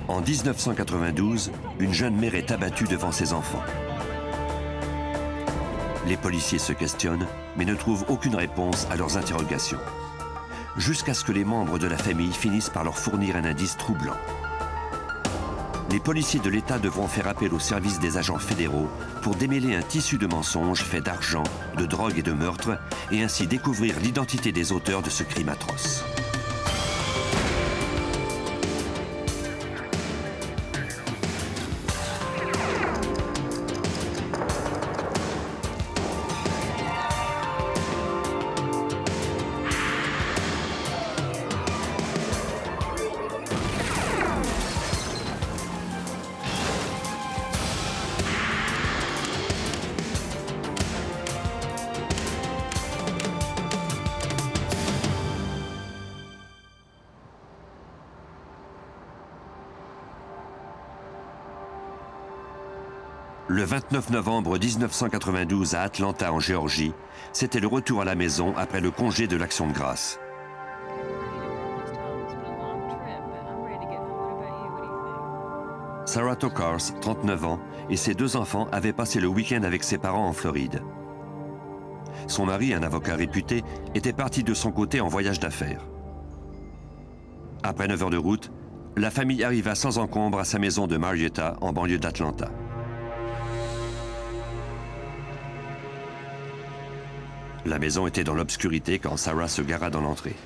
En 1992, une jeune mère est abattue devant ses enfants. Les policiers se questionnent, mais ne trouvent aucune réponse à leurs interrogations. Jusqu'à ce que les membres de la famille finissent par leur fournir un indice troublant. Les policiers de l'État devront faire appel au service des agents fédéraux pour démêler un tissu de mensonges fait d'argent, de drogue et de meurtres, et ainsi découvrir l'identité des auteurs de ce crime atroce. Le 29 novembre 1992 à Atlanta, en Géorgie, c'était le retour à la maison après le congé de l'Action de grâce. Sarah Tokars, 39 ans, et ses deux enfants avaient passé le week-end avec ses parents en Floride. Son mari, un avocat réputé, était parti de son côté en voyage d'affaires. Après 9 heures de route, la famille arriva sans encombre à sa maison de Marietta, en banlieue d'Atlanta. La maison était dans l'obscurité quand Sarah se gara dans l'entrée.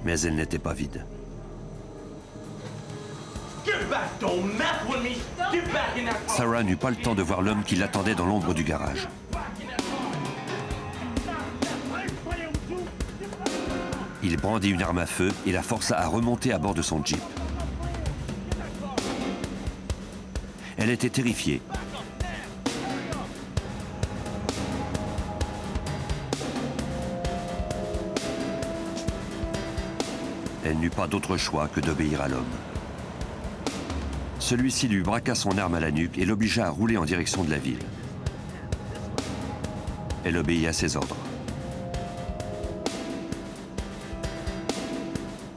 Mais elle n'était pas vide. Sarah n'eut pas le temps de voir l'homme qui l'attendait dans l'ombre du garage. Il brandit une arme à feu et la força à remonter à bord de son Jeep. Elle était terrifiée. Elle n'eut pas d'autre choix que d'obéir à l'homme. Celui-ci lui braqua son arme à la nuque et l'obligea à rouler en direction de la ville. Elle obéit à ses ordres.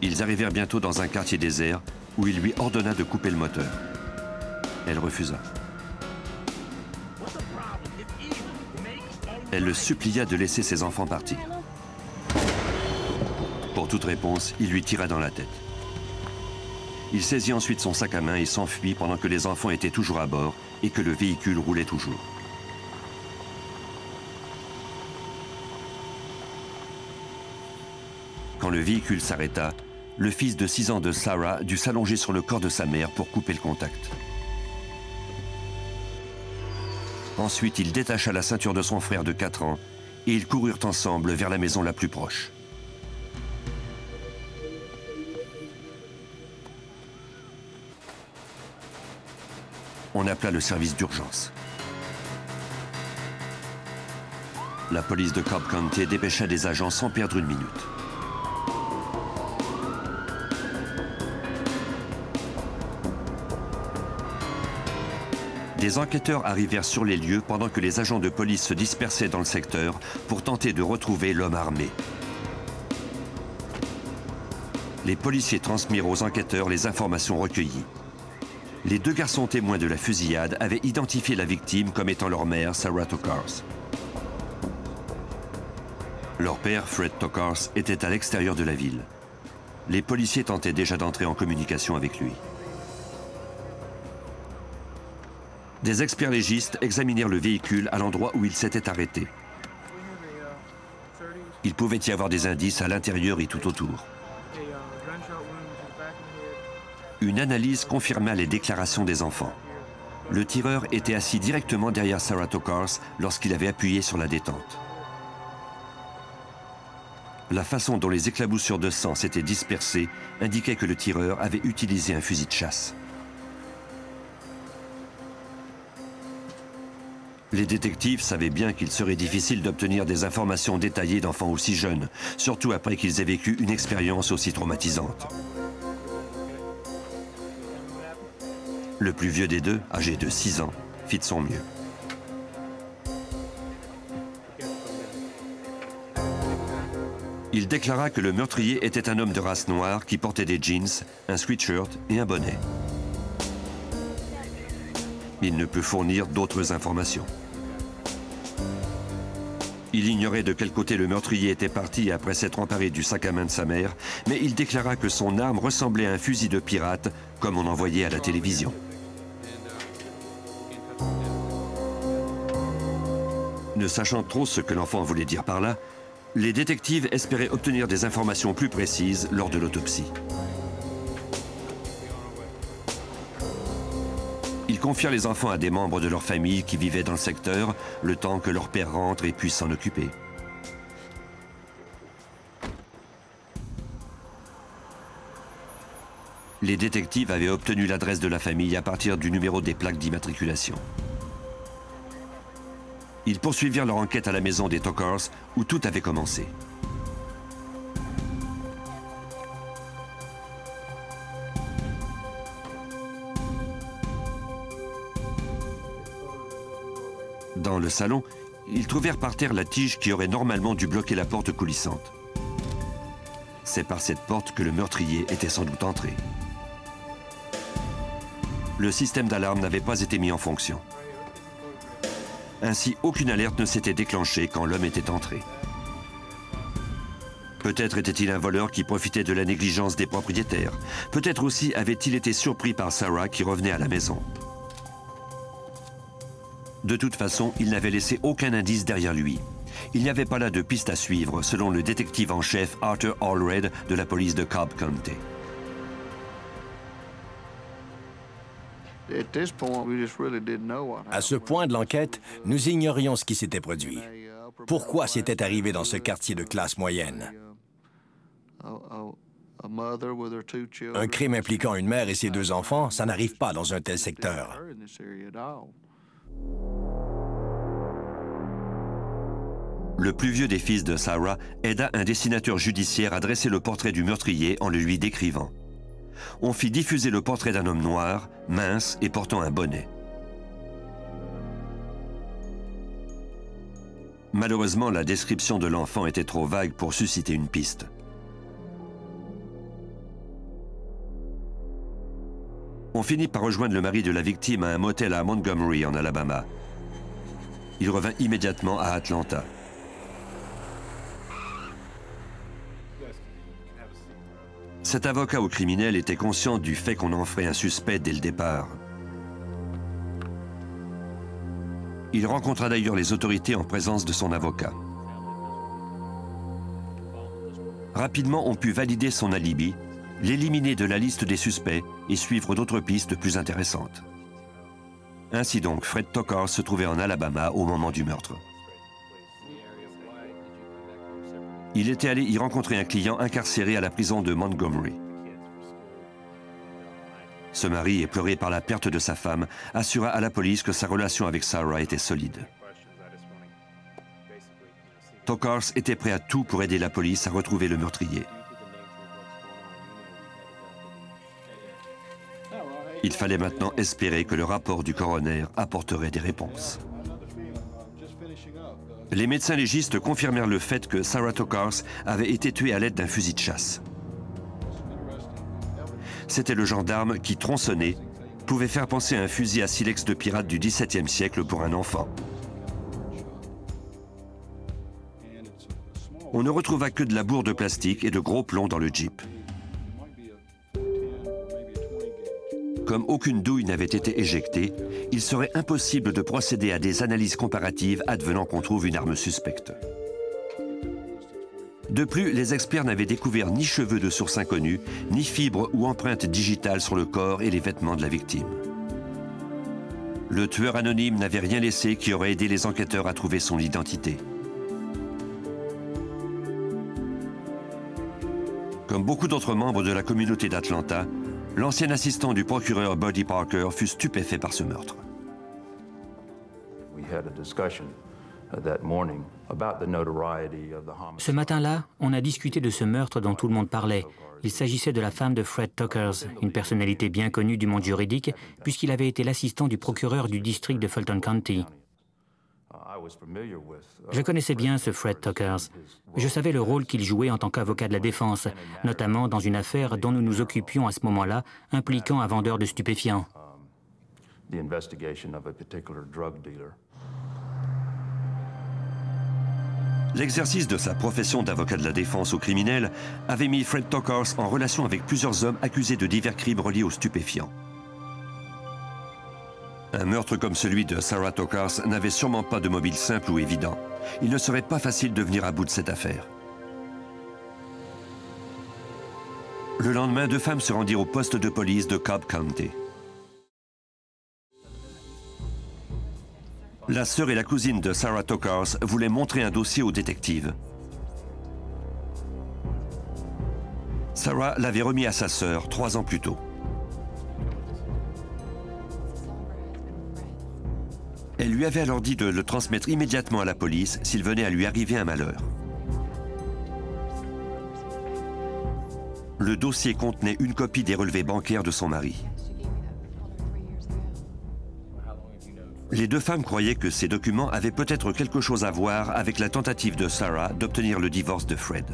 Ils arrivèrent bientôt dans un quartier désert où il lui ordonna de couper le moteur. Elle refusa. Elle le supplia de laisser ses enfants partir. Pour toute réponse, il lui tira dans la tête. Il saisit ensuite son sac à main et s'enfuit pendant que les enfants étaient toujours à bord et que le véhicule roulait toujours. Quand le véhicule s'arrêta, le fils de 6 ans de Sarah dut s'allonger sur le corps de sa mère pour couper le contact. Ensuite, il détacha la ceinture de son frère de 4 ans et ils coururent ensemble vers la maison la plus proche. On appela le service d'urgence. La police de Cobb County dépêcha des agents sans perdre une minute. Des enquêteurs arrivèrent sur les lieux pendant que les agents de police se dispersaient dans le secteur pour tenter de retrouver l'homme armé. Les policiers transmirent aux enquêteurs les informations recueillies. Les 2 garçons témoins de la fusillade avaient identifié la victime comme étant leur mère, Sarah Tokars. Leur père, Fred Tokars, était à l'extérieur de la ville. Les policiers tentaient déjà d'entrer en communication avec lui. Des experts légistes examinèrent le véhicule à l'endroit où il s'était arrêté. Il pouvait y avoir des indices à l'intérieur et tout autour. Une analyse confirma les déclarations des enfants. Le tireur était assis directement derrière Sarah Tokars lorsqu'il avait appuyé sur la détente. La façon dont les éclaboussures de sang s'étaient dispersées indiquait que le tireur avait utilisé un fusil de chasse. Les détectives savaient bien qu'il serait difficile d'obtenir des informations détaillées d'enfants aussi jeunes, surtout après qu'ils aient vécu une expérience aussi traumatisante. Le plus vieux des deux, âgé de 6 ans, fit de son mieux. Il déclara que le meurtrier était un homme de race noire qui portait des jeans, un sweatshirt et un bonnet. Il ne peut fournir d'autres informations. Il ignorait de quel côté le meurtrier était parti après s'être emparé du sac à main de sa mère, mais il déclara que son arme ressemblait à un fusil de pirate, comme on en voyait à la télévision. Ne sachant trop ce que l'enfant voulait dire par là, les détectives espéraient obtenir des informations plus précises lors de l'autopsie. Ils confièrent les enfants à des membres de leur famille qui vivaient dans le secteur, le temps que leur père rentre et puisse s'en occuper. Les détectives avaient obtenu l'adresse de la famille à partir du numéro des plaques d'immatriculation. Ils poursuivirent leur enquête à la maison des Tokars, où tout avait commencé. Dans le salon, ils trouvèrent par terre la tige qui aurait normalement dû bloquer la porte coulissante. C'est par cette porte que le meurtrier était sans doute entré. Le système d'alarme n'avait pas été mis en fonction. Ainsi, aucune alerte ne s'était déclenchée quand l'homme était entré. Peut-être était-il un voleur qui profitait de la négligence des propriétaires. Peut-être aussi avait-il été surpris par Sarah qui revenait à la maison. De toute façon, il n'avait laissé aucun indice derrière lui. Il n'y avait pas là de piste à suivre, selon le détective en chef Arthur Allred de la police de Cobb County. À ce point de l'enquête, nous ignorions ce qui s'était produit. Pourquoi c'était arrivé dans ce quartier de classe moyenne? Un crime impliquant une mère et ses deux enfants, ça n'arrive pas dans un tel secteur. Le plus vieux des fils de Sarah aida un dessinateur judiciaire à dresser le portrait du meurtrier en le lui décrivant. On fit diffuser le portrait d'un homme noir, mince et portant un bonnet. Malheureusement, la description de l'enfant était trop vague pour susciter une piste. On finit par rejoindre le mari de la victime à un motel à Montgomery, en Alabama. Il revint immédiatement à Atlanta. Cet avocat au criminel était conscient du fait qu'on en ferait un suspect dès le départ. Il rencontra d'ailleurs les autorités en présence de son avocat. Rapidement, on put valider son alibi, l'éliminer de la liste des suspects et suivre d'autres pistes plus intéressantes. Ainsi donc, Fred Tokars se trouvait en Alabama au moment du meurtre. Il était allé y rencontrer un client incarcéré à la prison de Montgomery. Ce mari, éploré par la perte de sa femme, assura à la police que sa relation avec Sarah était solide. Tokars était prêt à tout pour aider la police à retrouver le meurtrier. Il fallait maintenant espérer que le rapport du coroner apporterait des réponses. Les médecins légistes confirmèrent le fait que Sarah Tokars avait été tuée à l'aide d'un fusil de chasse. C'était le genre d'arme qui, tronçonné, pouvait faire penser à un fusil à silex de pirate du XVIIe siècle pour un enfant. On ne retrouva que de la bourre de plastique et de gros plombs dans le Jeep. Comme aucune douille n'avait été éjectée, il serait impossible de procéder à des analyses comparatives advenant qu'on trouve une arme suspecte. De plus, les experts n'avaient découvert ni cheveux de source inconnue, ni fibres ou empreintes digitales sur le corps et les vêtements de la victime. Le tueur anonyme n'avait rien laissé qui aurait aidé les enquêteurs à trouver son identité. Comme beaucoup d'autres membres de la communauté d'Atlanta, l'ancien assistant du procureur Buddy Parker fut stupéfait par ce meurtre. Ce matin-là, on a discuté de ce meurtre dont tout le monde parlait. Il s'agissait de la femme de Fred Tokars, une personnalité bien connue du monde juridique, puisqu'il avait été l'assistant du procureur du district de Fulton County. Je connaissais bien ce Fred Tokars. Je savais le rôle qu'il jouait en tant qu'avocat de la défense, notamment dans une affaire dont nous nous occupions à ce moment-là, impliquant un vendeur de stupéfiants. L'exercice de sa profession d'avocat de la défense aux criminels avait mis Fred Tokars en relation avec plusieurs hommes accusés de divers crimes reliés aux stupéfiants. Un meurtre comme celui de Sarah Tokars n'avait sûrement pas de mobile simple ou évident. Il ne serait pas facile de venir à bout de cette affaire. Le lendemain, deux femmes se rendirent au poste de police de Cobb County. La sœur et la cousine de Sarah Tokars voulaient montrer un dossier aux détectives. Sarah l'avait remis à sa sœur 3 ans plus tôt. Elle lui avait alors dit de le transmettre immédiatement à la police s'il venait à lui arriver un malheur. Le dossier contenait une copie des relevés bancaires de son mari. Les deux femmes croyaient que ces documents avaient peut-être quelque chose à voir avec la tentative de Sarah d'obtenir le divorce de Fred.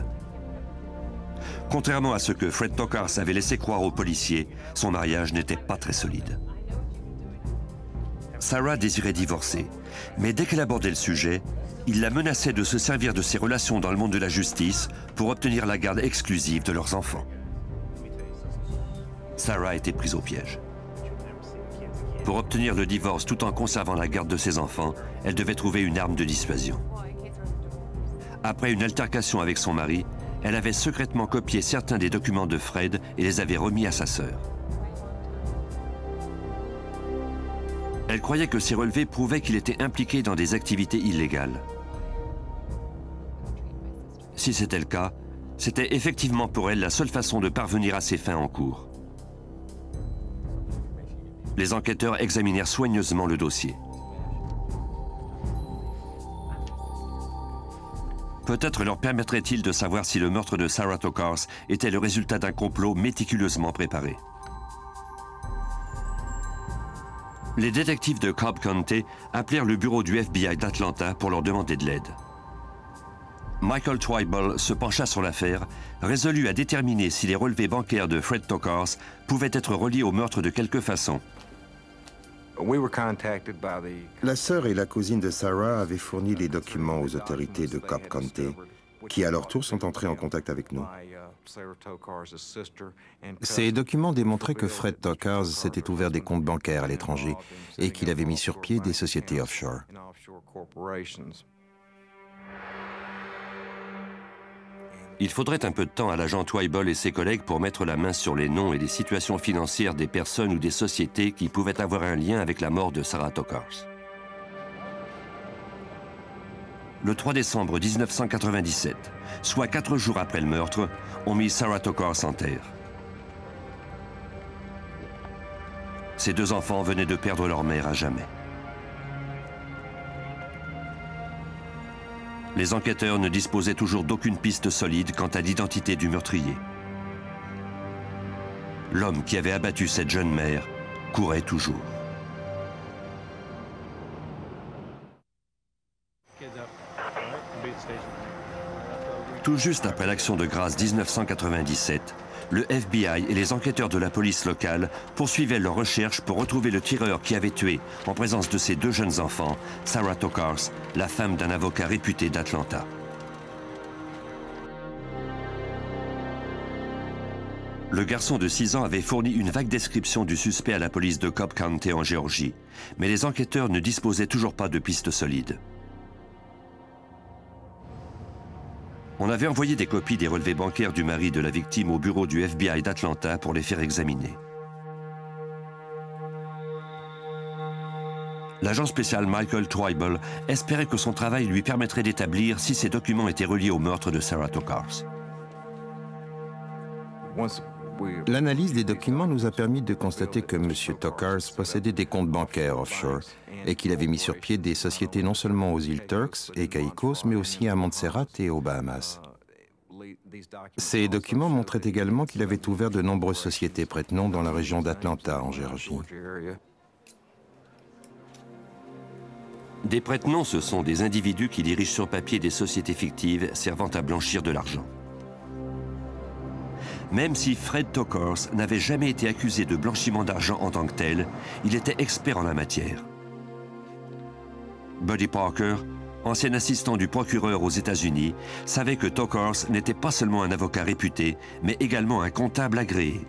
Contrairement à ce que Fred Tokars avait laissé croire aux policiers, son mariage n'était pas très solide. Sarah désirait divorcer, mais dès qu'elle abordait le sujet, il la menaçait de se servir de ses relations dans le monde de la justice pour obtenir la garde exclusive de leurs enfants. Sarah était prise au piège. Pour obtenir le divorce tout en conservant la garde de ses enfants, elle devait trouver une arme de dissuasion. Après une altercation avec son mari, elle avait secrètement copié certains des documents de Fred et les avait remis à sa sœur. Elle croyait que ces relevés prouvaient qu'il était impliqué dans des activités illégales. Si c'était le cas, c'était effectivement pour elle la seule façon de parvenir à ses fins en cours. Les enquêteurs examinèrent soigneusement le dossier. Peut-être leur permettrait-il de savoir si le meurtre de Sarah Tokars était le résultat d'un complot méticuleusement préparé. Les détectives de Cobb County appelèrent le bureau du FBI d'Atlanta pour leur demander de l'aide. Michael Twible se pencha sur l'affaire, résolu à déterminer si les relevés bancaires de Fred Tokars pouvaient être reliés au meurtre de quelque façon. La sœur et la cousine de Sarah avaient fourni les documents aux autorités de Cobb County, qui à leur tour sont entrés en contact avec nous. Ces documents démontraient que Fred Tokars s'était ouvert des comptes bancaires à l'étranger et qu'il avait mis sur pied des sociétés offshore. Il faudrait un peu de temps à l'agent Twible et ses collègues pour mettre la main sur les noms et les situations financières des personnes ou des sociétés qui pouvaient avoir un lien avec la mort de Sarah Tokars. Le 3 décembre 1997, soit 4 jours après le meurtre, on mit Sarah Tokars en terre. Ses 2 enfants venaient de perdre leur mère à jamais. Les enquêteurs ne disposaient toujours d'aucune piste solide quant à l'identité du meurtrier. L'homme qui avait abattu cette jeune mère courait toujours. Tout juste après l'action de grâce 1997, le FBI et les enquêteurs de la police locale poursuivaient leurs recherches pour retrouver le tireur qui avait tué, en présence de ses 2 jeunes enfants, Sarah Tokars, la femme d'un avocat réputé d'Atlanta. Le garçon de 6 ans avait fourni une vague description du suspect à la police de Cobb County en Géorgie, mais les enquêteurs ne disposaient toujours pas de pistes solides. On avait envoyé des copies des relevés bancaires du mari de la victime au bureau du FBI d'Atlanta pour les faire examiner. L'agent spécial Michael Twible espérait que son travail lui permettrait d'établir si ces documents étaient reliés au meurtre de Sarah Tokars. L'analyse des documents nous a permis de constater que M. Tokars possédait des comptes bancaires offshore et qu'il avait mis sur pied des sociétés non seulement aux îles Turks et Caïcos, mais aussi à Montserrat et aux Bahamas. Ces documents montraient également qu'il avait ouvert de nombreuses sociétés prête-nom dans la région d'Atlanta, en Géorgie. Des prête-noms, ce sont des individus qui dirigent sur papier des sociétés fictives servant à blanchir de l'argent. Même si Fred Tokars n'avait jamais été accusé de blanchiment d'argent en tant que tel, il était expert en la matière. Buddy Parker, ancien assistant du procureur aux États-Unis, savait que Tokars n'était pas seulement un avocat réputé, mais également un comptable agréé.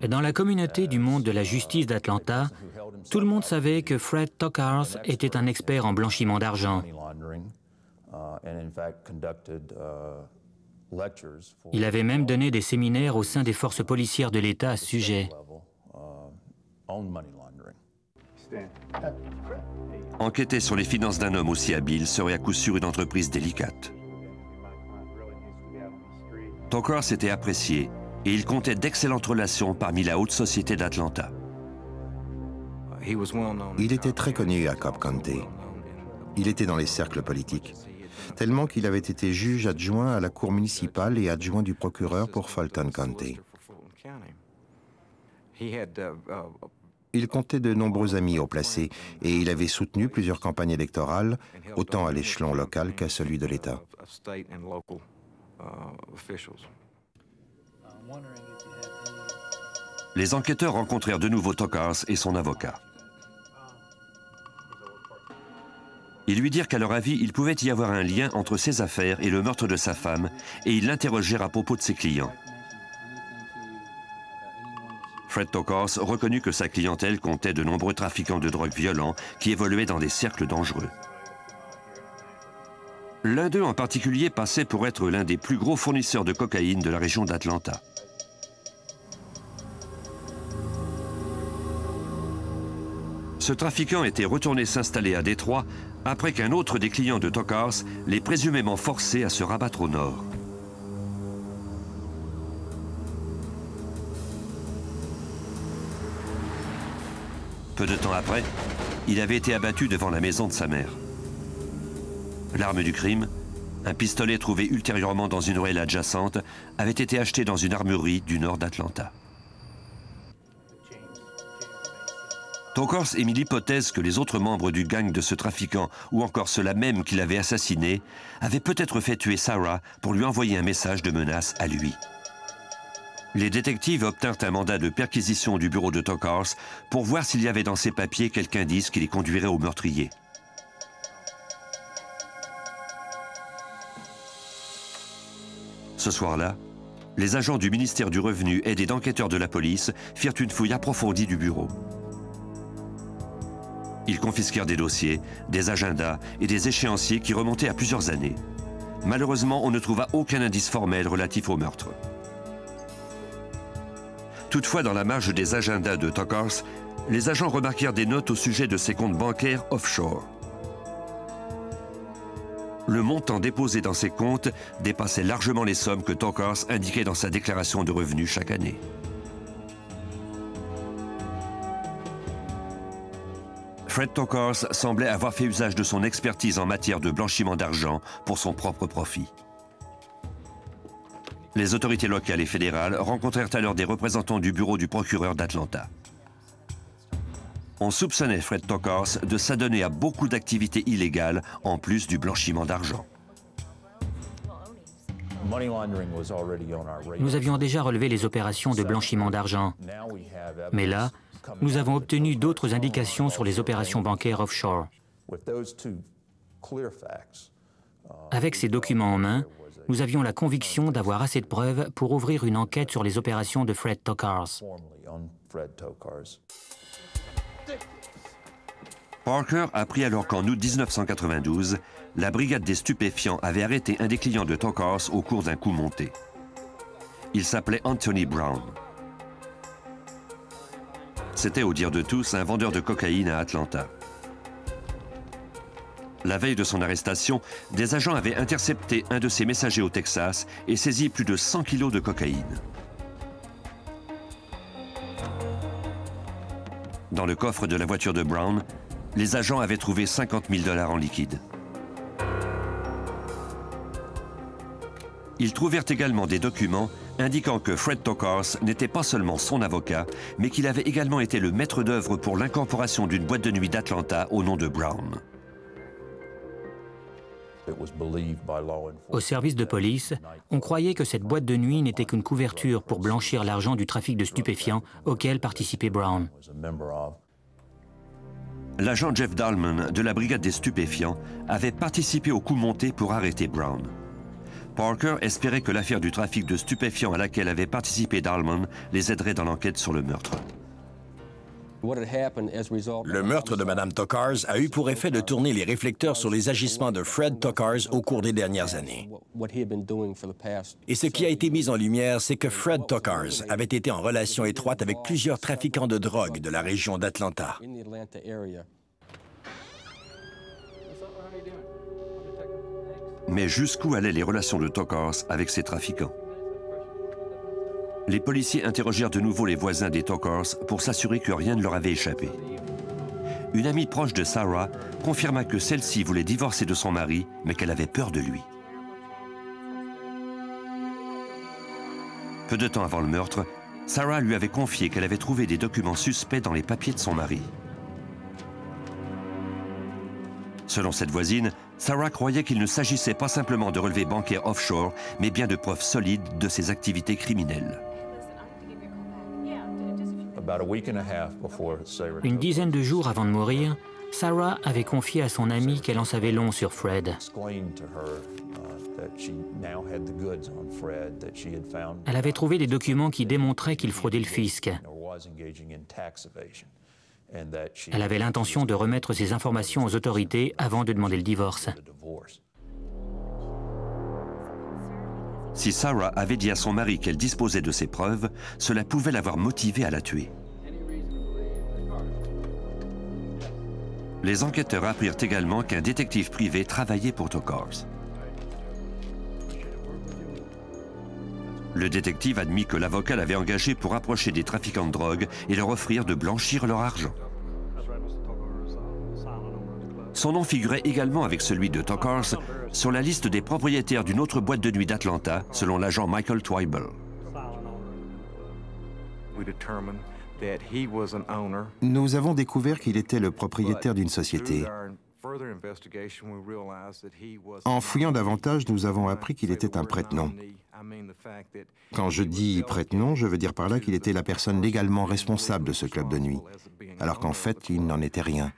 Dans la communauté du monde de la justice d'Atlanta, tout le monde savait que Fred Tokars était un expert en blanchiment d'argent. Il avait même donné des séminaires au sein des forces policières de l'État à ce sujet. Enquêter sur les finances d'un homme aussi habile serait à coup sûr une entreprise délicate. Tokars était apprécié et il comptait d'excellentes relations parmi la haute société d'Atlanta. Il était très connu à Cobb County. Il était dans les cercles politiques, tellement qu'il avait été juge adjoint à la cour municipale et adjoint du procureur pour Fulton County. Il comptait de nombreux amis haut placés et il avait soutenu plusieurs campagnes électorales, autant à l'échelon local qu'à celui de l'État. Les enquêteurs rencontrèrent de nouveau Tokars et son avocat. Ils lui dirent qu'à leur avis, il pouvait y avoir un lien entre ses affaires et le meurtre de sa femme, et ils l'interrogèrent à propos de ses clients. Fred Tokars reconnut que sa clientèle comptait de nombreux trafiquants de drogue violents qui évoluaient dans des cercles dangereux. L'un d'eux en particulier passait pour être l'un des plus gros fournisseurs de cocaïne de la région d'Atlanta. Ce trafiquant était retourné s'installer à Détroit après qu'un autre des clients de Tokars l'ait présumément forcé à se rabattre au nord. Peu de temps après, il avait été abattu devant la maison de sa mère. L'arme du crime, un pistolet trouvé ultérieurement dans une ruelle adjacente, avait été acheté dans une armurerie du nord d'Atlanta. Tokars émit l'hypothèse que les autres membres du gang de ce trafiquant, ou encore ceux-là même qui l'avaient assassiné, avaient peut-être fait tuer Sarah pour lui envoyer un message de menace à lui. Les détectives obtinrent un mandat de perquisition du bureau de Tokars pour voir s'il y avait dans ses papiers quelque indice qui les conduirait au meurtrier. Ce soir-là, les agents du ministère du Revenu aidés d'enquêteurs de la police firent une fouille approfondie du bureau. Ils confisquèrent des dossiers, des agendas et des échéanciers qui remontaient à plusieurs années. Malheureusement, on ne trouva aucun indice formel relatif au meurtre. Toutefois, dans la marge des agendas de Tokars, les agents remarquèrent des notes au sujet de ses comptes bancaires offshore. Le montant déposé dans ces comptes dépassait largement les sommes que Tokars indiquait dans sa déclaration de revenus chaque année. Fred Tokars semblait avoir fait usage de son expertise en matière de blanchiment d'argent pour son propre profit. Les autorités locales et fédérales rencontrèrent alors des représentants du bureau du procureur d'Atlanta. On soupçonnait Fred Tokars de s'adonner à beaucoup d'activités illégales en plus du blanchiment d'argent. Nous avions déjà relevé les opérations de blanchiment d'argent. Mais là, nous avons obtenu d'autres indications sur les opérations bancaires offshore. Avec ces documents en main, nous avions la conviction d'avoir assez de preuves pour ouvrir une enquête sur les opérations de Fred Tokars. Parker apprit alors qu'en août 1992, la brigade des stupéfiants avait arrêté un des clients de Tokars au cours d'un coup monté. Il s'appelait Anthony Brown. C'était, au dire de tous, un vendeur de cocaïne à Atlanta. La veille de son arrestation, des agents avaient intercepté un de ses messagers au Texas et saisi plus de 100 kilos de cocaïne. Dans le coffre de la voiture de Brown, les agents avaient trouvé 50 000 $ en liquide. Ils trouvèrent également des documents indiquant que Fred Tokars n'était pas seulement son avocat, mais qu'il avait également été le maître d'œuvre pour l'incorporation d'une boîte de nuit d'Atlanta au nom de Brown. Au service de police, on croyait que cette boîte de nuit n'était qu'une couverture pour blanchir l'argent du trafic de stupéfiants auquel participait Brown. L'agent Jeff Dahlman de la brigade des stupéfiants avait participé au coup monté pour arrêter Brown. Parker espérait que l'affaire du trafic de stupéfiants à laquelle avait participé Dahlman les aiderait dans l'enquête sur le meurtre. Le meurtre de Mme Tokars a eu pour effet de tourner les réflecteurs sur les agissements de Fred Tokars au cours des dernières années. Et ce qui a été mis en lumière, c'est que Fred Tokars avait été en relation étroite avec plusieurs trafiquants de drogue de la région d'Atlanta. Mais jusqu'où allaient les relations de Tokars avec ces trafiquants? Les policiers interrogèrent de nouveau les voisins des Tokars pour s'assurer que rien ne leur avait échappé. Une amie proche de Sarah confirma que celle-ci voulait divorcer de son mari, mais qu'elle avait peur de lui. Peu de temps avant le meurtre, Sarah lui avait confié qu'elle avait trouvé des documents suspects dans les papiers de son mari. Selon cette voisine, Sarah croyait qu'il ne s'agissait pas simplement de relevés bancaires offshore, mais bien de preuves solides de ses activités criminelles. Une dizaine de jours avant de mourir, Sarah avait confié à son amie qu'elle en savait long sur Fred. Elle avait trouvé des documents qui démontraient qu'il fraudait le fisc. Elle avait l'intention de remettre ces informations aux autorités avant de demander le divorce. Si Sarah avait dit à son mari qu'elle disposait de ces preuves, cela pouvait l'avoir motivée à la tuer. Les enquêteurs apprirent également qu'un détective privé travaillait pour Tokars. Le détective admit que l'avocat l'avait engagé pour approcher des trafiquants de drogue et leur offrir de blanchir leur argent. Son nom figurait également avec celui de Tokars sur la liste des propriétaires d'une autre boîte de nuit d'Atlanta, selon l'agent Michael Twible. Nous avons découvert qu'il était le propriétaire d'une société. En fouillant davantage, nous avons appris qu'il était un prête-nom. Quand je dis prête-nom, je veux dire par là qu'il était la personne légalement responsable de ce club de nuit, alors qu'en fait, il n'en était rien.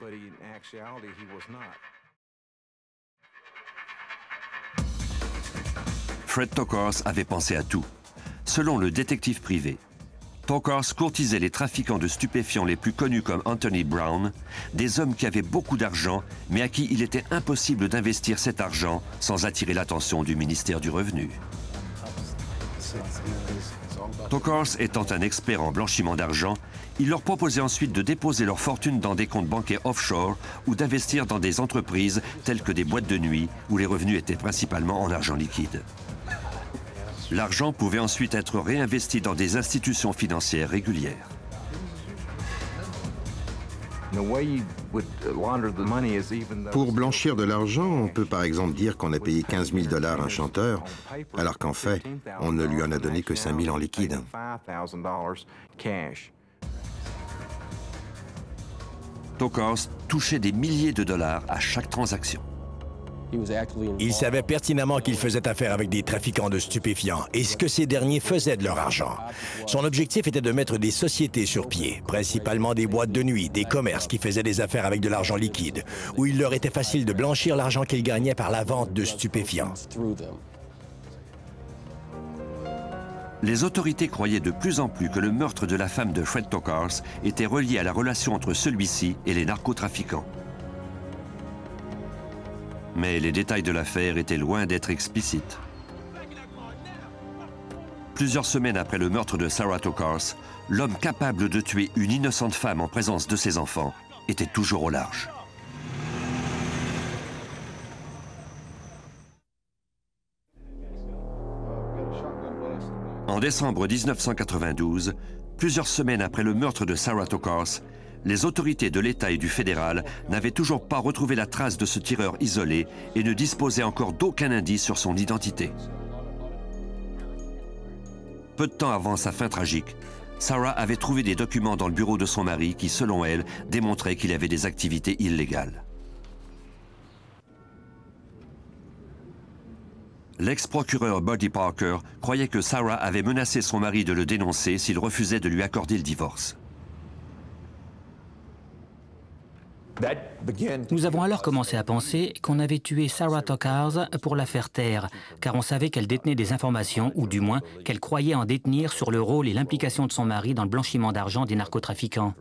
Fred Tokars avait pensé à tout. Selon le détective privé, Tokars courtisait les trafiquants de stupéfiants les plus connus comme Anthony Brown, des hommes qui avaient beaucoup d'argent, mais à qui il était impossible d'investir cet argent sans attirer l'attention du ministère du Revenu. Tokars étant un expert en blanchiment d'argent, il leur proposait ensuite de déposer leur fortune dans des comptes bancaires offshore ou d'investir dans des entreprises telles que des boîtes de nuit où les revenus étaient principalement en argent liquide. L'argent pouvait ensuite être réinvesti dans des institutions financières régulières. Pour blanchir de l'argent, on peut par exemple dire qu'on a payé 15 000 $ à un chanteur, alors qu'en fait, on ne lui en a donné que 5 000 en liquide. Tokars touchait des milliers de dollars à chaque transaction. Il savait pertinemment qu'il faisait affaire avec des trafiquants de stupéfiants et ce que ces derniers faisaient de leur argent. Son objectif était de mettre des sociétés sur pied, principalement des boîtes de nuit, des commerces qui faisaient des affaires avec de l'argent liquide, où il leur était facile de blanchir l'argent qu'ils gagnaient par la vente de stupéfiants. Les autorités croyaient de plus en plus que le meurtre de la femme de Fred Tokars était relié à la relation entre celui-ci et les narcotrafiquants. Mais les détails de l'affaire étaient loin d'être explicites. Plusieurs semaines après le meurtre de Sarah Tokars, l'homme capable de tuer une innocente femme en présence de ses enfants était toujours au large. En décembre 1992, plusieurs semaines après le meurtre de Sarah Tokars, les autorités de l'État et du fédéral n'avaient toujours pas retrouvé la trace de ce tireur isolé et ne disposaient encore d'aucun indice sur son identité. Peu de temps avant sa fin tragique, Sarah avait trouvé des documents dans le bureau de son mari qui, selon elle, démontraient qu'il avait des activités illégales. L'ex-procureur Buddy Parker croyait que Sarah avait menacé son mari de le dénoncer s'il refusait de lui accorder le divorce. Nous avons alors commencé à penser qu'on avait tué Sarah Tokars pour la faire taire, car on savait qu'elle détenait des informations, ou du moins qu'elle croyait en détenir sur le rôle et l'implication de son mari dans le blanchiment d'argent des narcotrafiquants.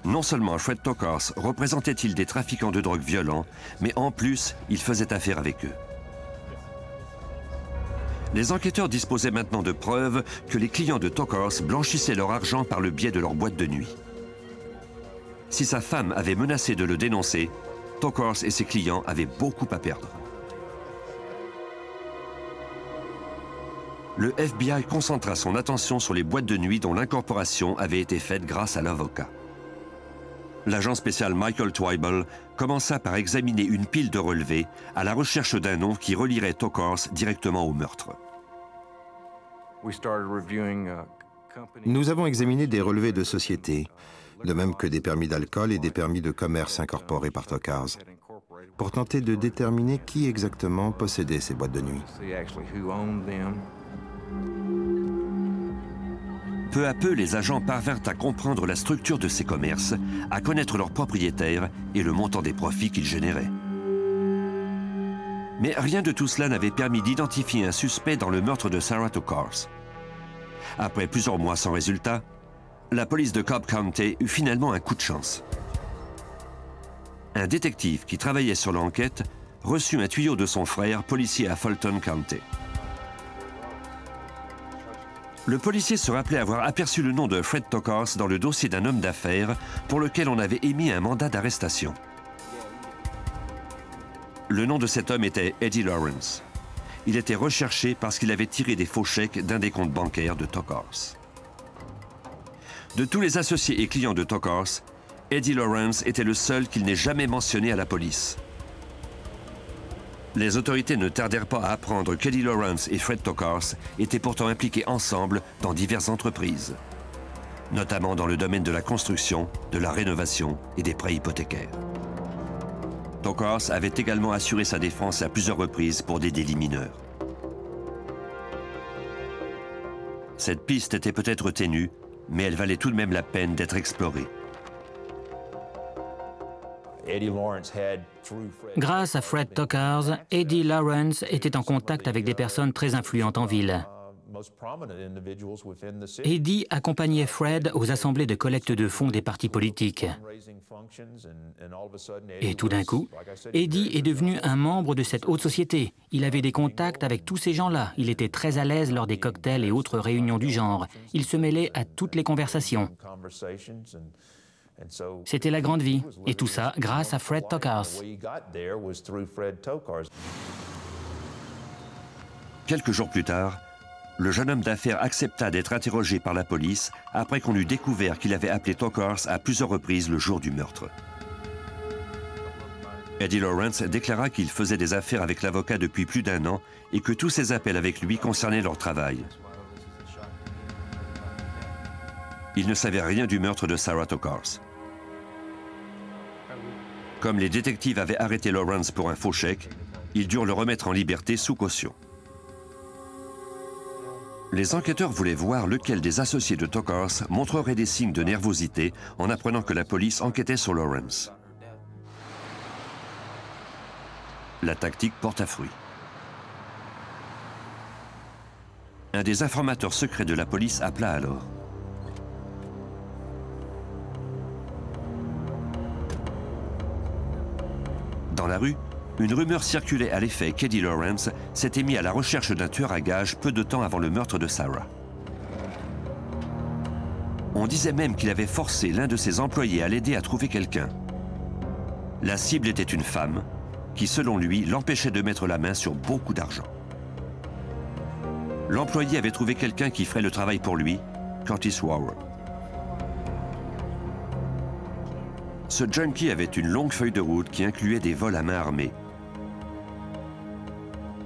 Non seulement Fred Tokars représentait-il des trafiquants de drogue violents, mais en plus, il faisait affaire avec eux. Les enquêteurs disposaient maintenant de preuves que les clients de Tokars blanchissaient leur argent par le biais de leur boîte de nuit. Si sa femme avait menacé de le dénoncer, Tokars et ses clients avaient beaucoup à perdre. Le FBI concentra son attention sur les boîtes de nuit dont l'incorporation avait été faite grâce à l'avocat. L'agent spécial Michael Twible commença par examiner une pile de relevés à la recherche d'un nom qui relierait Tokars directement au meurtre. Nous avons examiné des relevés de société, de même que des permis d'alcool et des permis de commerce incorporés par Tokars, pour tenter de déterminer qui exactement possédait ces boîtes de nuit. Peu à peu, les agents parvinrent à comprendre la structure de ces commerces, à connaître leurs propriétaires et le montant des profits qu'ils généraient. Mais rien de tout cela n'avait permis d'identifier un suspect dans le meurtre de Sarah Tokars. Après plusieurs mois sans résultat, la police de Cobb County eut finalement un coup de chance. Un détective qui travaillait sur l'enquête reçut un tuyau de son frère, policier à Fulton County. Le policier se rappelait avoir aperçu le nom de Fred Tokars dans le dossier d'un homme d'affaires pour lequel on avait émis un mandat d'arrestation. Le nom de cet homme était Eddie Lawrence. Il était recherché parce qu'il avait tiré des faux chèques d'un des comptes bancaires de Tokars. De tous les associés et clients de Tokars, Eddie Lawrence était le seul qu'il n'ait jamais mentionné à la police. Les autorités ne tardèrent pas à apprendre qu'Eddie Lawrence et Fred Tokars étaient pourtant impliqués ensemble dans diverses entreprises, notamment dans le domaine de la construction, de la rénovation et des prêts hypothécaires. Tokars avait également assuré sa défense à plusieurs reprises pour des délits mineurs. Cette piste était peut-être ténue, mais elle valait tout de même la peine d'être explorée. Grâce à Fred Tokars, Eddie Lawrence était en contact avec des personnes très influentes en ville. Eddie accompagnait Fred aux assemblées de collecte de fonds des partis politiques. Et tout d'un coup, Eddie est devenu un membre de cette haute société. Il avait des contacts avec tous ces gens-là. Il était très à l'aise lors des cocktails et autres réunions du genre. Il se mêlait à toutes les conversations. C'était la grande vie, et tout ça grâce à Fred Tokars. Quelques jours plus tard, le jeune homme d'affaires accepta d'être interrogé par la police après qu'on eut découvert qu'il avait appelé Tokars à plusieurs reprises le jour du meurtre. Eddie Lawrence déclara qu'il faisait des affaires avec l'avocat depuis plus d'1 an et que tous ses appels avec lui concernaient leur travail. Il ne savait rien du meurtre de Sarah Tokars. Comme les détectives avaient arrêté Lawrence pour un faux chèque, ils durent le remettre en liberté sous caution. Les enquêteurs voulaient voir lequel des associés de Tokars montrerait des signes de nervosité en apprenant que la police enquêtait sur Lawrence. La tactique porta fruit. Un des informateurs secrets de la police appela alors. Dans la rue, une rumeur circulait à l'effet qu'Eddie Lawrence s'était mis à la recherche d'un tueur à gages peu de temps avant le meurtre de Sarah. On disait même qu'il avait forcé l'un de ses employés à l'aider à trouver quelqu'un. La cible était une femme qui, selon lui, l'empêchait de mettre la main sur beaucoup d'argent. L'employé avait trouvé quelqu'un qui ferait le travail pour lui, Curtis Warren. Ce junkie avait une longue feuille de route qui incluait des vols à main armée.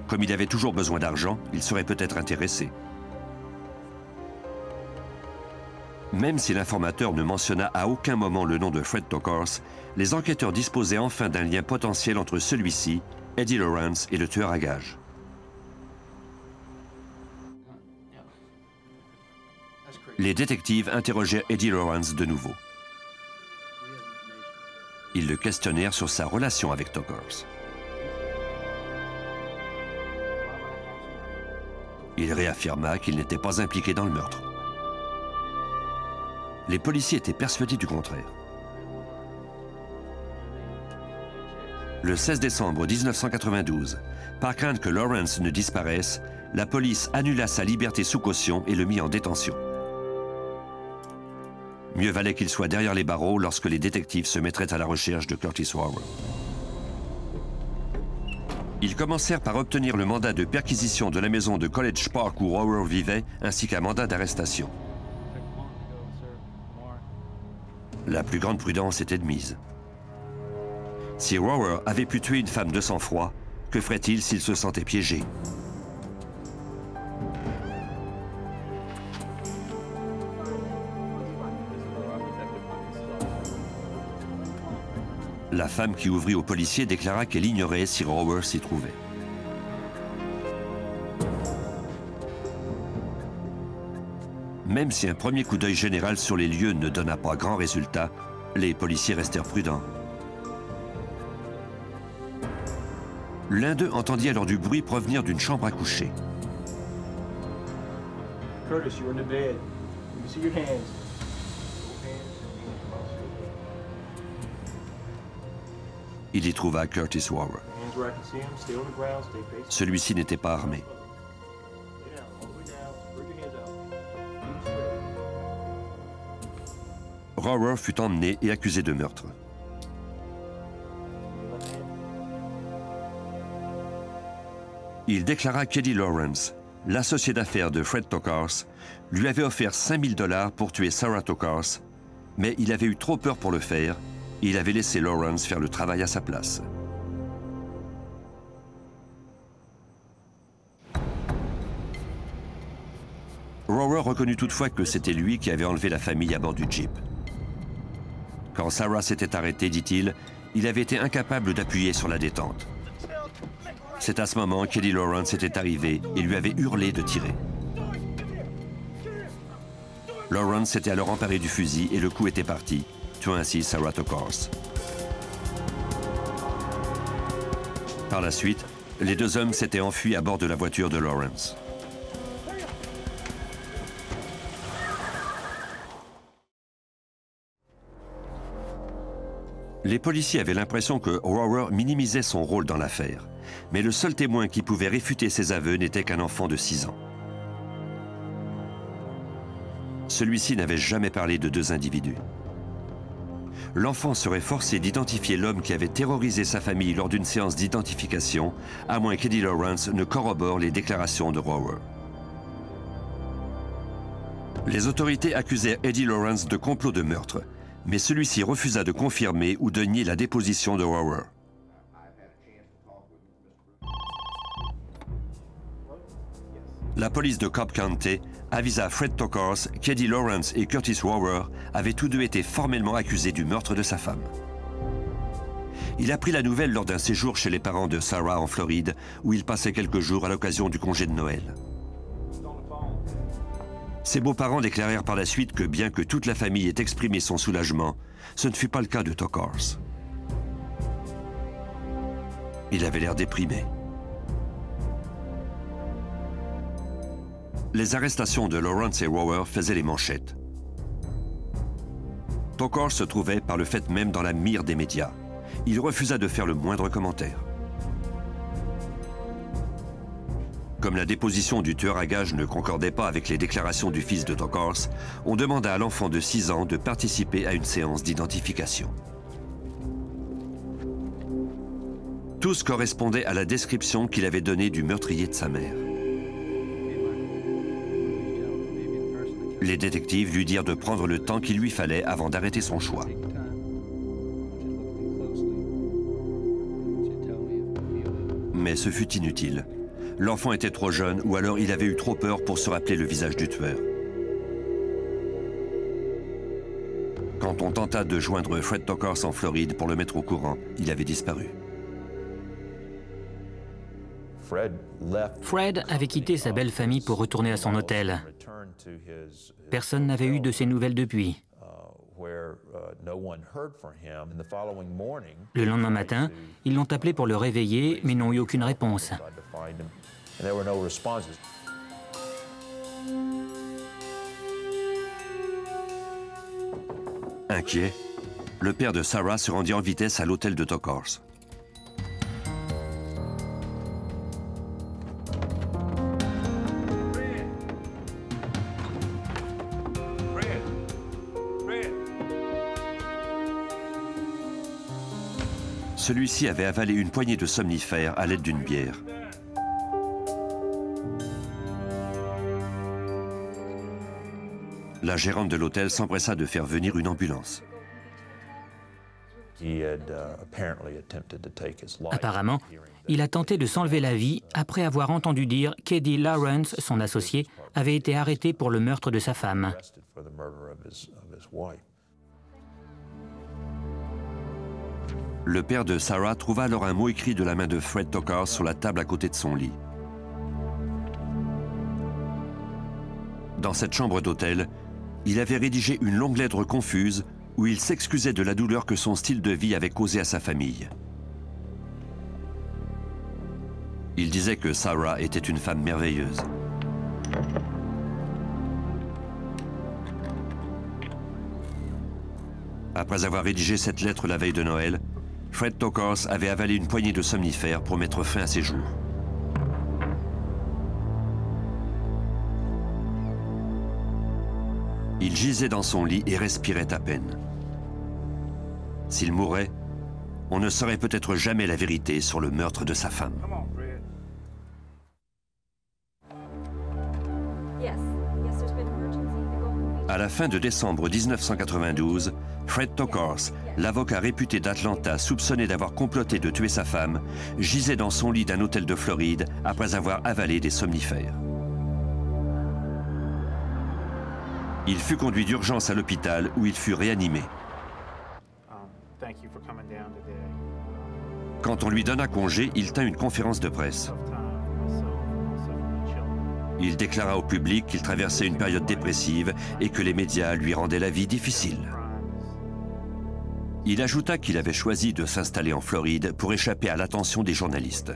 Comme il avait toujours besoin d'argent, il serait peut-être intéressé. Même si l'informateur ne mentionna à aucun moment le nom de Fred Tokars, les enquêteurs disposaient enfin d'un lien potentiel entre celui-ci, Eddie Lawrence et le tueur à gages. Les détectives interrogèrent Eddie Lawrence de nouveau. Ils le questionnèrent sur sa relation avec Tokars. Il réaffirma qu'il n'était pas impliqué dans le meurtre. Les policiers étaient persuadés du contraire. Le 16 décembre 1992, par crainte que Lawrence ne disparaisse, la police annula sa liberté sous caution et le mit en détention. Mieux valait qu'il soit derrière les barreaux lorsque les détectives se mettraient à la recherche de Curtis Rower. Ils commencèrent par obtenir le mandat de perquisition de la maison de College Park où Rower vivait, ainsi qu'un mandat d'arrestation. La plus grande prudence était de mise. Si Rower avait pu tuer une femme de sang-froid, que ferait-il s'il se sentait piégé? La femme qui ouvrit aux policiers déclara qu'elle ignorait si Rower s'y trouvait. Même si un premier coup d'œil général sur les lieux ne donna pas grand résultat, les policiers restèrent prudents. L'un d'eux entendit alors du bruit provenir d'une chambre à coucher. Curtis, you're in the bed. Let me see your hands. Il y trouva Curtis Rower. Celui-ci n'était pas armé. Rower fut emmené et accusé de meurtre. Il déclara qu'Eddie Lawrence, l'associé d'affaires de Fred Tokars, lui avait offert 5 000 $ pour tuer Sarah Tokars, mais il avait eu trop peur pour le faire. Il avait laissé Lawrence faire le travail à sa place. Rower reconnut toutefois que c'était lui qui avait enlevé la famille à bord du Jeep. Quand Sarah s'était arrêtée, dit-il, il avait été incapable d'appuyer sur la détente. C'est à ce moment qu'Eddie Lawrence était arrivé et lui avait hurlé de tirer. Lawrence s'était alors emparé du fusil et le coup était parti, tuant ainsi Sarah Tokars. Par la suite, les deux hommes s'étaient enfuis à bord de la voiture de Lawrence. Les policiers avaient l'impression que Rower minimisait son rôle dans l'affaire, mais le seul témoin qui pouvait réfuter ses aveux n'était qu'un enfant de 6 ans. Celui-ci n'avait jamais parlé de deux individus. L'enfant serait forcé d'identifier l'homme qui avait terrorisé sa famille lors d'une séance d'identification, à moins qu'Eddie Lawrence ne corrobore les déclarations de Rower. Les autorités accusèrent Eddie Lawrence de complot de meurtre, mais celui-ci refusa de confirmer ou de nier la déposition de Rower. La police de Cobb County avisa Fred Tokars qu'Eddie Lawrence et Curtis Rower avaient tous deux été formellement accusés du meurtre de sa femme. Il apprit la nouvelle lors d'un séjour chez les parents de Sarah en Floride, où il passait quelques jours à l'occasion du congé de Noël. Ses beaux-parents déclarèrent par la suite que bien que toute la famille ait exprimé son soulagement, ce ne fut pas le cas de Tokars. Il avait l'air déprimé. Les arrestations de Lawrence et Rower faisaient les manchettes. Tokars se trouvait par le fait même dans la mire des médias. Il refusa de faire le moindre commentaire. Comme la déposition du tueur à gages ne concordait pas avec les déclarations du fils de Tokars, on demanda à l'enfant de 6 ans de participer à une séance d'identification. Tous correspondaient à la description qu'il avait donnée du meurtrier de sa mère. Les détectives lui dirent de prendre le temps qu'il lui fallait avant d'arrêter son choix. Mais ce fut inutile. L'enfant était trop jeune ou alors il avait eu trop peur pour se rappeler le visage du tueur. Quand on tenta de joindre Fred Tokars en Floride pour le mettre au courant, il avait disparu. Fred avait quitté sa belle famille pour retourner à son hôtel. Personne n'avait eu de ses nouvelles depuis. Le lendemain matin, ils l'ont appelé pour le réveiller, mais n'ont eu aucune réponse. Inquiet, le père de Sarah se rendit en vitesse à l'hôtel de Tokars. Celui-ci avait avalé une poignée de somnifères à l'aide d'une bière. La gérante de l'hôtel s'empressa de faire venir une ambulance. Apparemment, il a tenté de s'enlever la vie après avoir entendu dire qu'Eddie Lawrence, son associé, avait été arrêté pour le meurtre de sa femme. Le père de Sarah trouva alors un mot écrit de la main de Fred Tokars sur la table à côté de son lit. Dans cette chambre d'hôtel, il avait rédigé une longue lettre confuse où il s'excusait de la douleur que son style de vie avait causée à sa famille. Il disait que Sarah était une femme merveilleuse. Après avoir rédigé cette lettre la veille de Noël, Fred Tokars avait avalé une poignée de somnifères pour mettre fin à ses jours. Il gisait dans son lit et respirait à peine. S'il mourait, on ne saurait peut-être jamais la vérité sur le meurtre de sa femme. À la fin de décembre 1992, Fred Tokars, l'avocat réputé d'Atlanta soupçonné d'avoir comploté de tuer sa femme, gisait dans son lit d'un hôtel de Floride après avoir avalé des somnifères. Il fut conduit d'urgence à l'hôpital où il fut réanimé. Quand on lui donna congé, il tint une conférence de presse. Il déclara au public qu'il traversait une période dépressive et que les médias lui rendaient la vie difficile. Il ajouta qu'il avait choisi de s'installer en Floride pour échapper à l'attention des journalistes.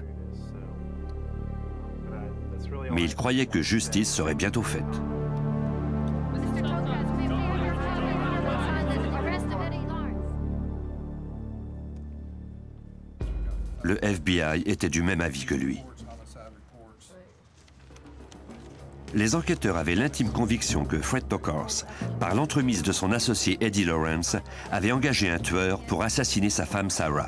Mais il croyait que justice serait bientôt faite. Le FBI était du même avis que lui. Les enquêteurs avaient l'intime conviction que Fred Tokars, par l'entremise de son associé Eddie Lawrence, avait engagé un tueur pour assassiner sa femme Sarah.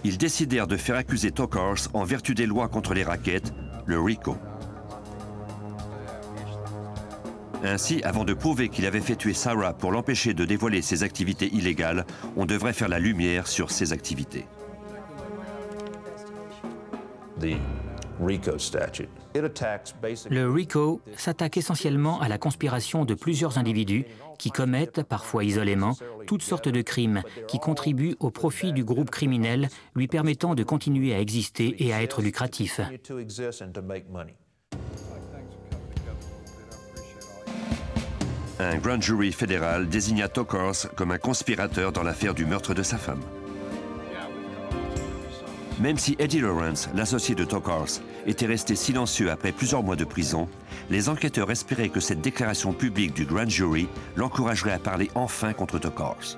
Ils décidèrent de faire accuser Tokars en vertu des lois contre les rackets, le RICO. Ainsi, avant de prouver qu'il avait fait tuer Sarah pour l'empêcher de dévoiler ses activités illégales, on devrait faire la lumière sur ses activités. Le RICO s'attaque essentiellement à la conspiration de plusieurs individus qui commettent, parfois isolément, toutes sortes de crimes qui contribuent au profit du groupe criminel, lui permettant de continuer à exister et à être lucratif. Un grand jury fédéral désigna Tokars comme un conspirateur dans l'affaire du meurtre de sa femme. Même si Eddie Lawrence, l'associé de Tokars, était resté silencieux après plusieurs mois de prison, les enquêteurs espéraient que cette déclaration publique du grand jury l'encouragerait à parler enfin contre Tokars.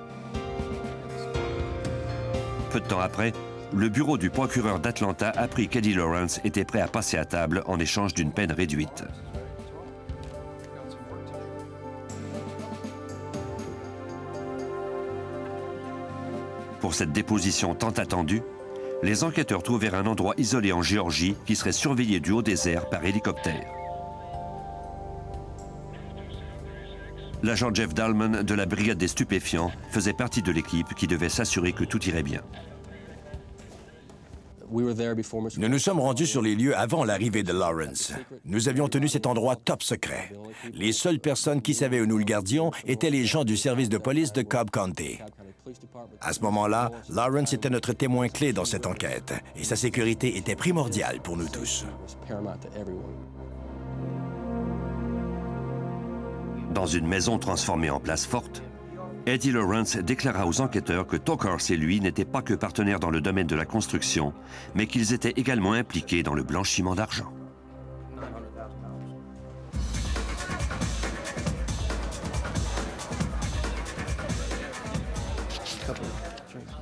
Peu de temps après, le bureau du procureur d'Atlanta apprit qu'Eddie Lawrence était prêt à passer à table en échange d'une peine réduite. Pour cette déposition tant attendue, les enquêteurs trouvèrent un endroit isolé en Géorgie qui serait surveillé du haut des airs par hélicoptère. L'agent Jeff Dalman de la brigade des stupéfiants faisait partie de l'équipe qui devait s'assurer que tout irait bien. Nous nous sommes rendus sur les lieux avant l'arrivée de Lawrence. Nous avions tenu cet endroit top secret. Les seules personnes qui savaient où nous le gardions étaient les gens du service de police de Cobb County. À ce moment-là, Lawrence était notre témoin clé dans cette enquête, et sa sécurité était primordiale pour nous tous. Dans une maison transformée en place forte, Eddie Lawrence déclara aux enquêteurs que Tokars et lui n'étaient pas que partenaires dans le domaine de la construction, mais qu'ils étaient également impliqués dans le blanchiment d'argent.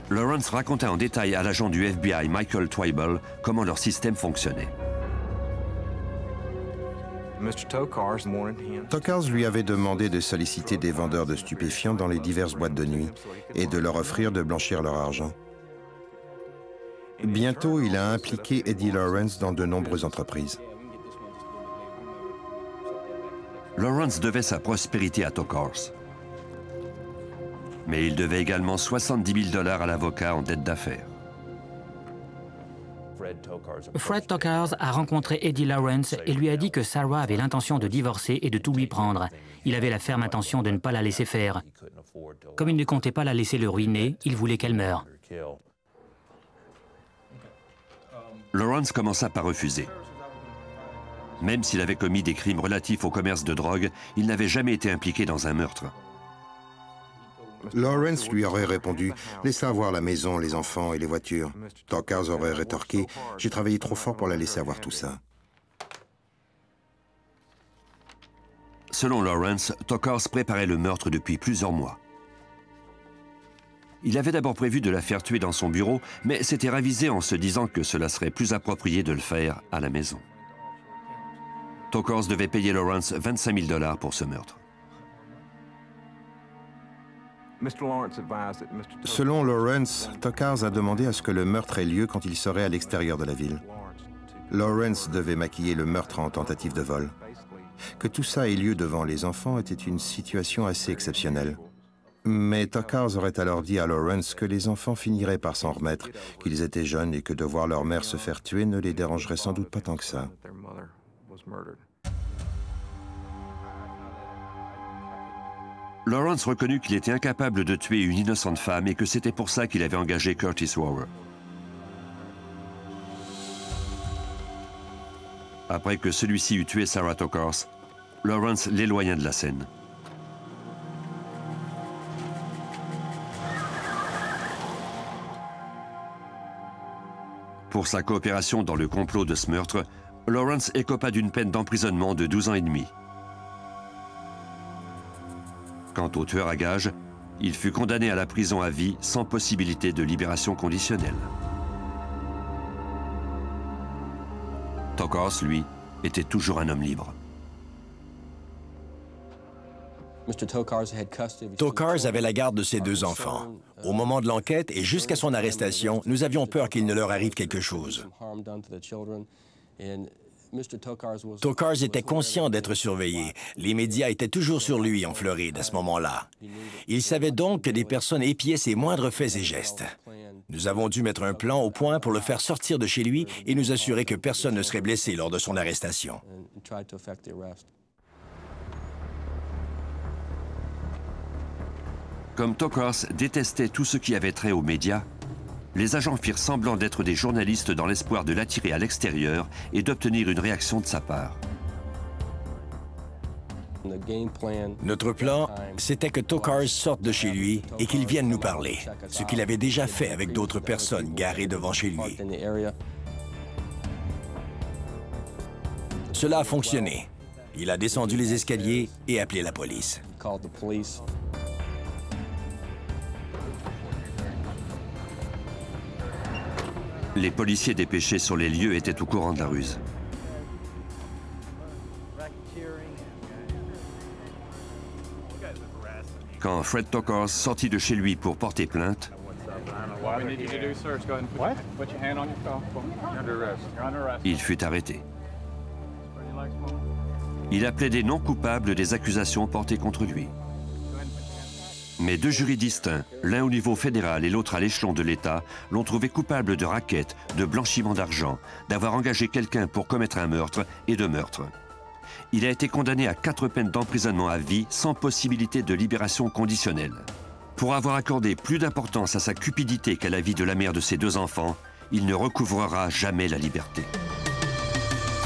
Lawrence raconta en détail à l'agent du FBI Michael Twible comment leur système fonctionnait. Tokars lui avait demandé de solliciter des vendeurs de stupéfiants dans les diverses boîtes de nuit et de leur offrir de blanchir leur argent. Bientôt, il a impliqué Eddie Lawrence dans de nombreuses entreprises. Lawrence devait sa prospérité à Tokars. Mais il devait également 70 000 $ à l'avocat en dette d'affaires. Fred Tokars a rencontré Eddie Lawrence et lui a dit que Sarah avait l'intention de divorcer et de tout lui prendre. Il avait la ferme intention de ne pas la laisser faire. Comme il ne comptait pas la laisser le ruiner, il voulait qu'elle meure. Lawrence commença par refuser. Même s'il avait commis des crimes relatifs au commerce de drogue, il n'avait jamais été impliqué dans un meurtre. Lawrence lui aurait répondu « Laissez avoir la maison, les enfants et les voitures ». Tokars aurait rétorqué « J'ai travaillé trop fort pour la laisser avoir tout ça ». Selon Lawrence, Tokars préparait le meurtre depuis plusieurs mois. Il avait d'abord prévu de la faire tuer dans son bureau, mais s'était ravisé en se disant que cela serait plus approprié de le faire à la maison. Tokars devait payer Lawrence 25 000 $ pour ce meurtre. Selon Lawrence, Tokars a demandé à ce que le meurtre ait lieu quand il serait à l'extérieur de la ville. Lawrence devait maquiller le meurtre en tentative de vol. Que tout ça ait lieu devant les enfants était une situation assez exceptionnelle. Mais Tokars aurait alors dit à Lawrence que les enfants finiraient par s'en remettre, qu'ils étaient jeunes et que de voir leur mère se faire tuer ne les dérangerait sans doute pas tant que ça. Lawrence reconnut qu'il était incapable de tuer une innocente femme et que c'était pour ça qu'il avait engagé Curtis Rower. Après que celui-ci eut tué Sarah Tokars, Lawrence l'éloigna de la scène. Pour sa coopération dans le complot de ce meurtre, Lawrence écopa d'une peine d'emprisonnement de 12 ans et demi. Quant au tueur à gages, il fut condamné à la prison à vie sans possibilité de libération conditionnelle. Tokars, lui, était toujours un homme libre. Tokars avait la garde de ses deux enfants. Au moment de l'enquête et jusqu'à son arrestation, nous avions peur qu'il ne leur arrive quelque chose. Tokars était conscient d'être surveillé. Les médias étaient toujours sur lui en Floride à ce moment-là. Il savait donc que des personnes épiaient ses moindres faits et gestes. Nous avons dû mettre un plan au point pour le faire sortir de chez lui et nous assurer que personne ne serait blessé lors de son arrestation. Comme Tokars détestait tout ce qui avait trait aux médias, les agents firent semblant d'être des journalistes dans l'espoir de l'attirer à l'extérieur et d'obtenir une réaction de sa part. Notre plan, c'était que Tokars sorte de chez lui et qu'il vienne nous parler, ce qu'il avait déjà fait avec d'autres personnes garées devant chez lui. Cela a fonctionné. Il a descendu les escaliers et appelé la police. Les policiers dépêchés sur les lieux étaient au courant de la ruse. Quand Fred Tokars sortit de chez lui pour porter plainte, il fut arrêté. Il appelait des non coupables des accusations portées contre lui. Mais 2 jurys distincts, l'un au niveau fédéral et l'autre à l'échelon de l'État, l'ont trouvé coupable de racket, de blanchiment d'argent, d'avoir engagé quelqu'un pour commettre un meurtre et de meurtre. Il a été condamné à 4 peines d'emprisonnement à vie sans possibilité de libération conditionnelle. Pour avoir accordé plus d'importance à sa cupidité qu'à la vie de la mère de ses 2 enfants, il ne recouvrera jamais la liberté.